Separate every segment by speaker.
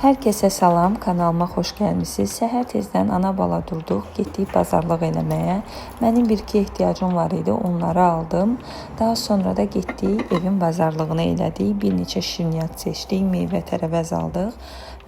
Speaker 1: Hər kəsə salam, kanalıma xoş gəlmisiniz. Səhər tezdən ana bala durduq, getdik bazarlıq eləməyə. Mənim bir-iki ehtiyacım var idi, onları aldım. Daha sonra da getdik, evin bazarlığını elədik. Bir neçə şirniyyat seçdik, meyvə tərəvəz aldıq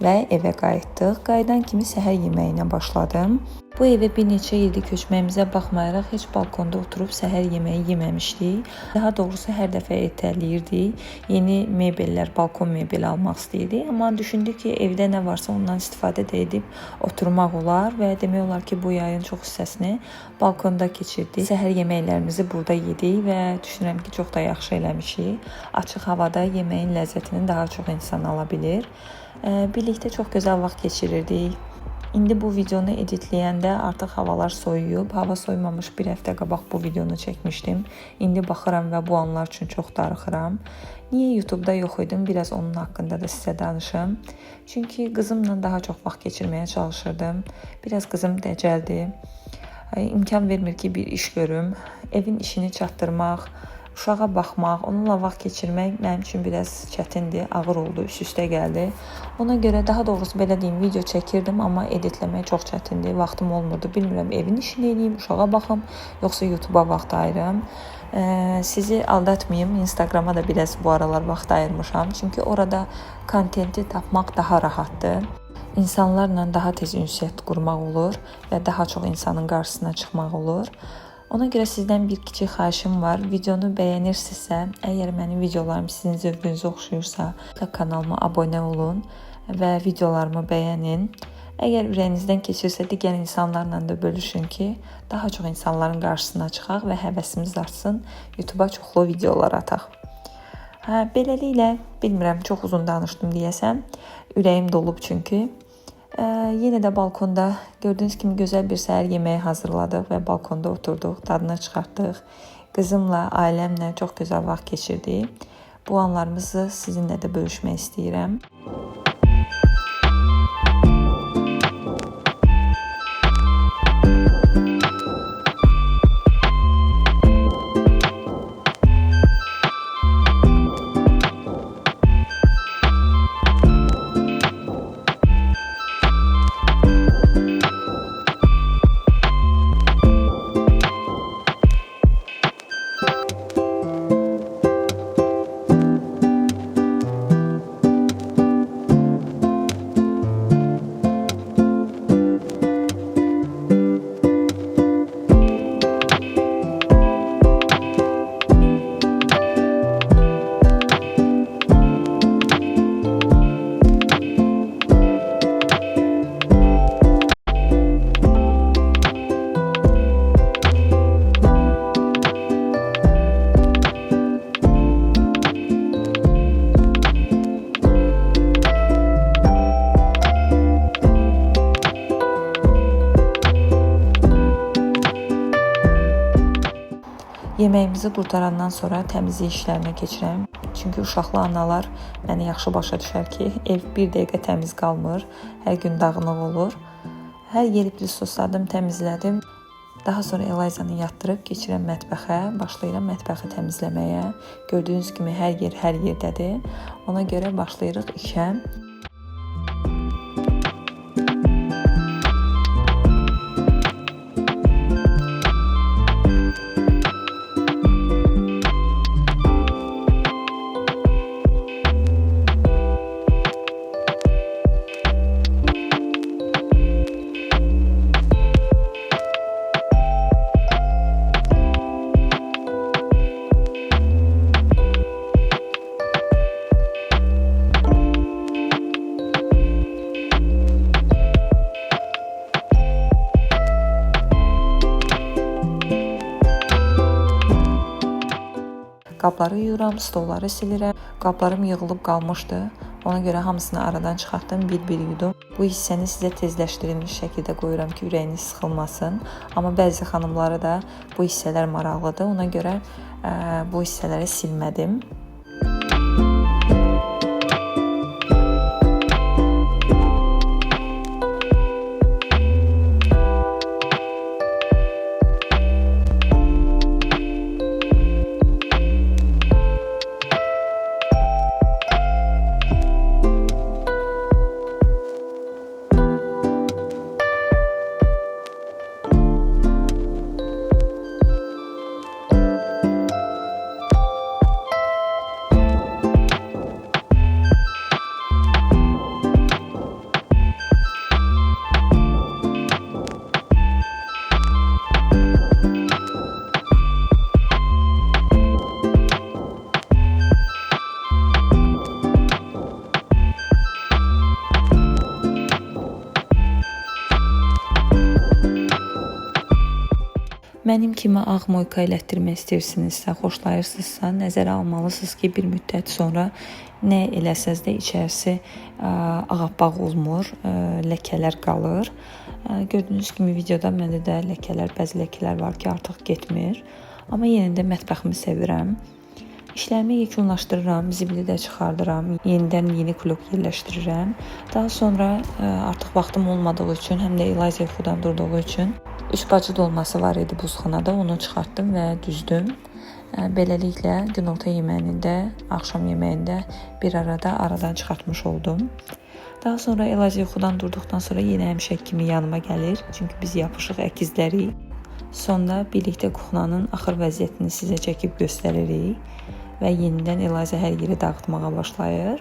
Speaker 1: və evə qayıtdıq. Qayıdan kimi səhər yeməyinə başladım. Bu evə bir neçə ildir köçməyimizə baxmayaraq heç balkonda oturub səhər yeməyi yeməmişdik. Daha doğrusu hər dəfə ertələyirdik. Yeni mebellər, balkon mebeli almaq istəyirdik. Amma düşündük ki, evdə nə varsa ondan istifadə də edib oturmaq olar və demək olar ki, bu yayın çox hissəsini balkonda keçirdik. Səhər yeməklərimizi burada yedik və düşünürəm ki, çox da yaxşı eləmişik. Açıq havada yeməyin ləzzətini daha çox insan ala bilir. Birlikdə çox gözəl vaxt keçirirdik. İndi bu videonu editləyəndə artıq havalar soyuyub. Hava soymamış bir həftə qabaq bu videonu çəkmişdim. İndi baxıram və bu anlar üçün çox darıxıram. Niyə YouTube'da yox idim? Biraz onun haqqında da sizə danışım. Çünki qızımla daha çox vaxt keçirməyə çalışırdım. Biraz qızım dəcəldi. İmkan vermir ki, bir iş görüm. Evin işini çatdırmaq, uşağa baxmaq, onunla vaxt keçirmək mənim üçün biraz çətindir, ağır oldu, üst-üstə gəldi. Ona görə daha doğrusu belə deyim, video çəkirdim, amma editləmək çox çətindir, vaxtım olmurdu. Bilmirəm, evin işini edeyim, uşağa baxım, yoxsa YouTube'a vaxt ayırım. Sizi aldatmayım, Instagram'a da biraz bu aralar vaxt ayırmışam. Çünki orada kontenti tapmaq daha rahatdır. İnsanlarla daha tez ünsiyyət qurmaq olur və daha çox insanın qarşısına çıxmaq olur. Ona görə sizdən bir kiçik xahişim var. Videonu bəyənirsinizsə, əgər mənim videolarım sizin zövqünüzə oxşuyursa, kanalıma abunə olun və videolarımı bəyənin. Əgər ürəyinizdən keçirsə, digər insanlarla da bölüşün ki, daha çox insanların qarşısına çıxaq və həvəsimiz artsın, YouTube'a çoxlu videolar ataq. Beləliklə, bilmirəm, çox uzun danışdım deyəsəm, ürəyim dolub çünki. Yenə də balkonda gördüyünüz kimi gözəl bir səhər yeməyi hazırladıq və balkonda oturduq, dadını çıxartdıq. Qızımla, ailəmlə çox gözəl vaxt keçirdik. Bu anlarımızı sizinlə də bölüşmək istəyirəm. Yeməyimizi qurtarandan sonra təmizlik işlərinə keçirəm. Çünki uşaqlı analar məni yaxşı başa düşər ki, ev bir dəqiqə təmiz qalmır, hər gün dağınıq olur. Hər yeri sosladım, təmizlədim. Daha sonra Elizanı yatdırıb keçirəm mətbəxə, başlayıram mətbəxi təmizləməyə. Gördüyünüz kimi hər yerdədir. Ona görə başlayırıq işə. Qabları yuyuram, stolları silirəm. Qablarım yığılıb qalmışdı. Ona görə hamısını aradan çıxartdım, bir-bir yudum. Bu hissəni sizə tezləşdirilmiş şəkildə qoyuram ki, ürəyiniz sıxılmasın. Amma bəzi xanımlara da bu hissələr maraqlıdır. Ona görə bu hissələri silmədim. Mənim kimi ağ moyka elətdirmək istəyirsinizsə, xoşlayırsınızsa, nəzərə almalısınız ki, bir müddət sonra nə eləsəz də içərisi ağappaq olmur, ləkələr qalır. Gördüyünüz kimi videoda məndə də ləkələr, bəzi ləkələr var ki, artıq getmir. Amma yenə də mətbəximi sevirəm. İşlərimi yekunlaşdırıram, zibili də çıxardıram, yenidən yeni klok yerləşdirirəm. Daha sonra artıq vaxtım olmadığı üçün, həm də Eliza yuxudan durduğu üçün 3 bacı dolması var idi buzxanada, onu çıxartdım və düzdüm. Beləliklə günorta yeməyini də, axşam yeməyini də bir arada aradan çıxartmış oldum. Daha sonra Eliza yuxudan durduqdan sonra yenə həmişə kimi yanıma gəlir, çünki biz yapışıq əkizlərik. Sonra birlikdə kuxnanın axır vəziyyətini sizə çəkib göstəririk və yenidən Eliza hər yeri dağıtmağa başlayır.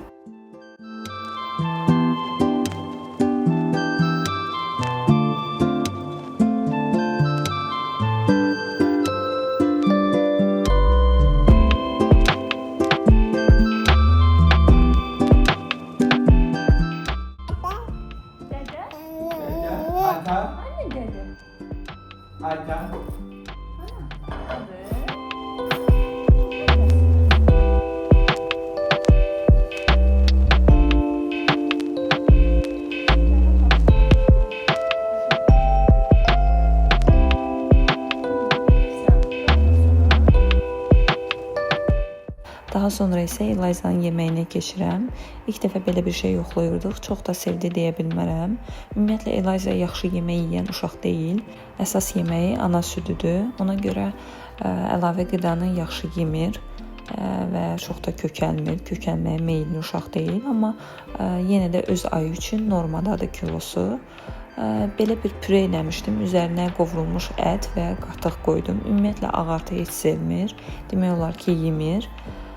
Speaker 1: Daha sonra isə Elizanın yeməyinə keçirəm. İlk dəfə belə bir şey yoxlayırdıq. Çox da sevdi deyə bilmərəm. Ümumiyyətlə Eliza yaxşı yemək yeyən uşaq deyil. Əsas yeməyi ana südüdür. Ona görə əlavə qidanı yaxşı yemir və çox da kökəlmir. Kökəlməyə meyilli uşaq deyil, amma yenə də öz ayı üçün normadadır kilosu. Belə bir püre eləmişdim. Üzərinə qovrulmuş ət və qatıq qoydum. Ümumiyyətlə ağartı heç sevmir. Demək olar ki, yemir.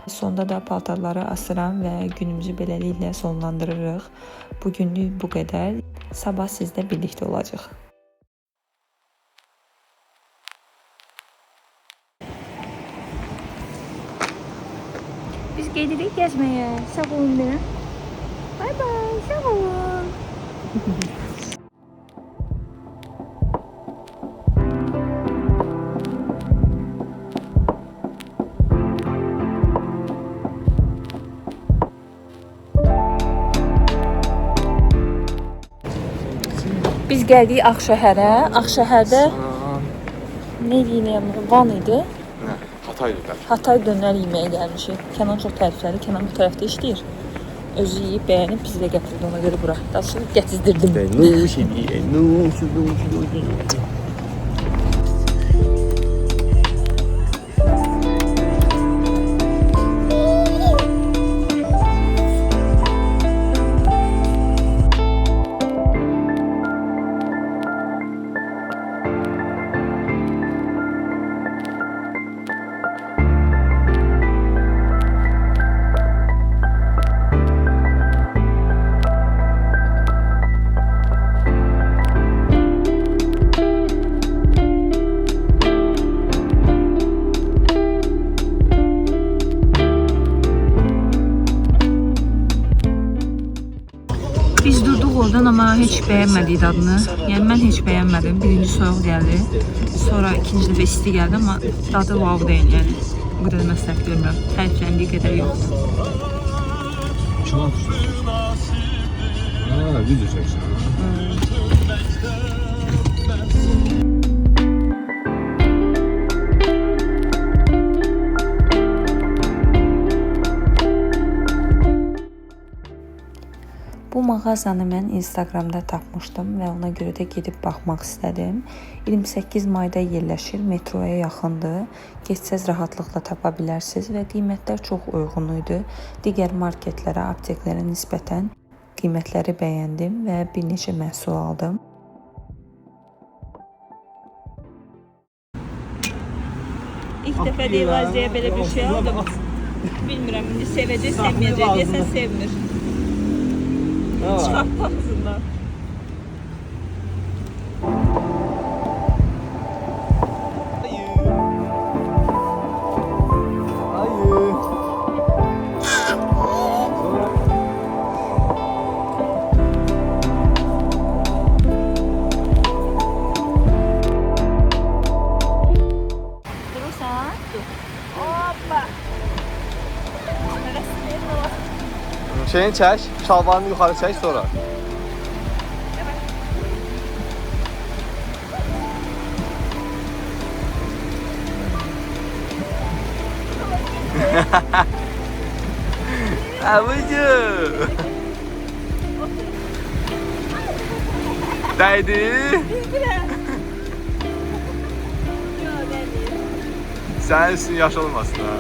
Speaker 1: Sonda da paltarları asıram və günümüzü beləliklə sonlandırırıq. Bugünlük bu qədər. Sabah sizlə birlikdə olacaq. Biz gedirik gəzməyə. Sağ olun deyə. Bay bay, sağ olun. Biz gəldik Ağşəhərə. Ağşəhərdə nə deyirəm, Van idi.
Speaker 2: Hatay dönər.
Speaker 1: Hatay dönər yeməyə gəlmişik. Kənan çox təriflədi. Kənan bu tərəfdə işləyir. Özü yeyib, bəyənib bizi də gətirdi ona görə bura. Daha sonra gətizdirdim.
Speaker 2: Nuş idi, nuş.
Speaker 3: Biz durduq oradan, amma heç bəyənmədik dadını. Yəni mən heç bəyənmədim. Birinci soyuq gəldi. Sonra ikinci dəfə isti gəldi, amma dadı wow deyil. Yəni bu qədər məsləhət görmürəm. Tərifləndiyi qədər yox.
Speaker 2: kilo atışdır. Ha, video çəksin.
Speaker 1: Bu mağazanı mən Instagramda tapmışdım və ona görə də gedib baxmaq istədim. 28 mayda yerləşir, metroya yaxındır. Getsəz rahatlıqla tapa bilərsiniz və qiymətlər çox uyğun idi. Digər marketlərə, apteklərə nisbətən qiymətləri bəyəndim və bir neçə məhsul aldım.
Speaker 3: İlk dəfə də Elazığ'a belə bir şey aldım. Bilmirəm, indi sevəcək, sevməyəcək deyəsən sevmir. Çıxart ağzından. Durursan? Dur. Hoppa.
Speaker 4: Şeyini çək, şalvarını yuxarı çək sonra. Abucu. Dəydi. Sənin üstün yaş olmasın ha.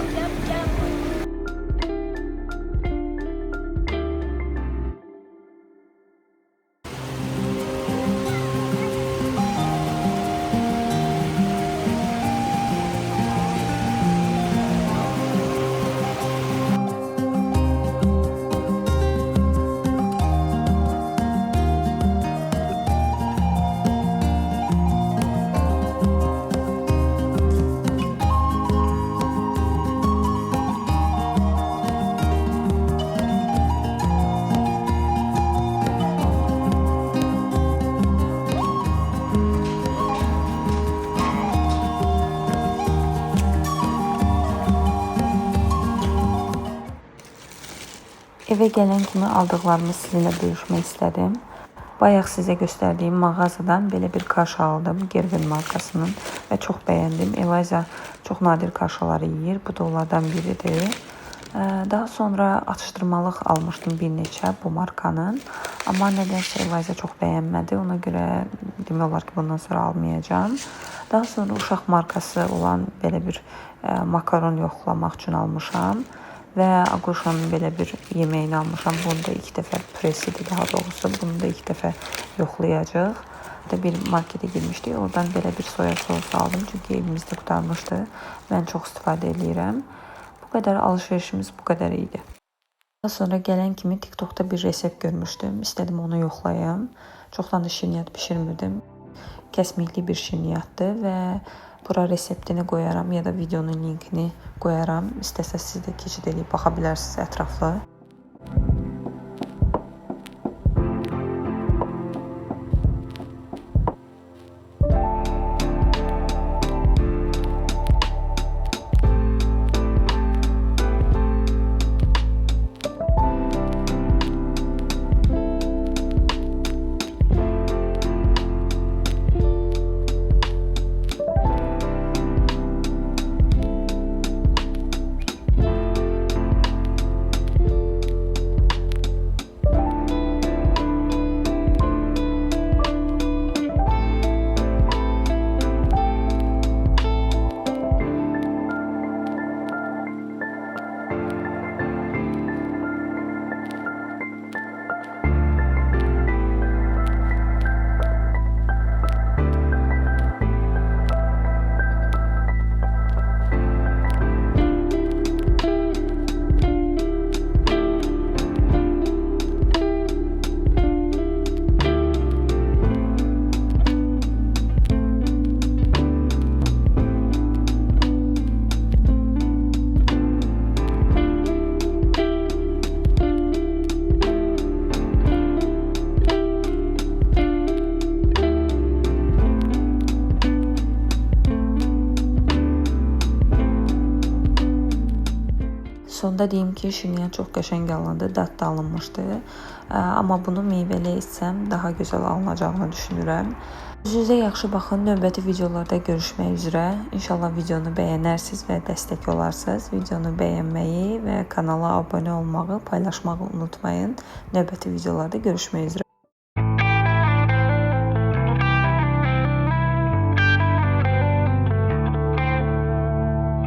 Speaker 1: Evə gələn kimi aldıqlarımı sizinlə bölüşmək istədim. Bayaq sizə göstərdiyim mağazadan belə bir kaşa aldım, Gervin markasının və çox bəyəndim. Eliza çox nadir kaşaları yeyir, bu da onlardan biridir. Daha sonra atışdırmalıq almışdım bir neçə bu markanın. Amma nədənsə Eliza çox bəyənmədi, ona görə demək olar ki, bundan sonra almayacağım. Daha sonra uşaq markası olan belə bir makaron yoxlamaq üçün almışam. Və Aguşanın belə bir yeməyini almışam. Bunu da 2 dəfə presidir daha doğrusu. Bunu da 2 dəfə yoxlayacaq. Bir marketə girmişdik. Oradan belə bir soya sosu aldım. Çünki evimizdə qutarmışdı. Mən çox istifadə edirəm. Bu qədər alışverişimiz bu qədər idi. Daha sonra gələn kimi TikTokda bir resept görmüşdüm. İstədim onu yoxlayım. Çoxdan da şirniyyat bişirmirdim. Kəsmikli bir şirniyyatdır və bura reseptini qoyaram ya da videonun linkini qoyaram. İstəsəz siz də keçid edib baxa bilərsiniz ətraflı. Sonda deyim ki, şirniyyat çox qəşəng alındı, dad da alınmışdı. Amma bunu meyvəli etsəm daha gözəl alınacağını düşünürəm. Özünüzə yaxşı baxın. Növbəti videolarda görüşmək üzrə. İnşallah videonu bəyənərsiniz və dəstək olarsınız. Videonu bəyənməyi və kanala abunə olmağı, paylaşmağı unutmayın. Növbəti videolarda görüşmək üzrə.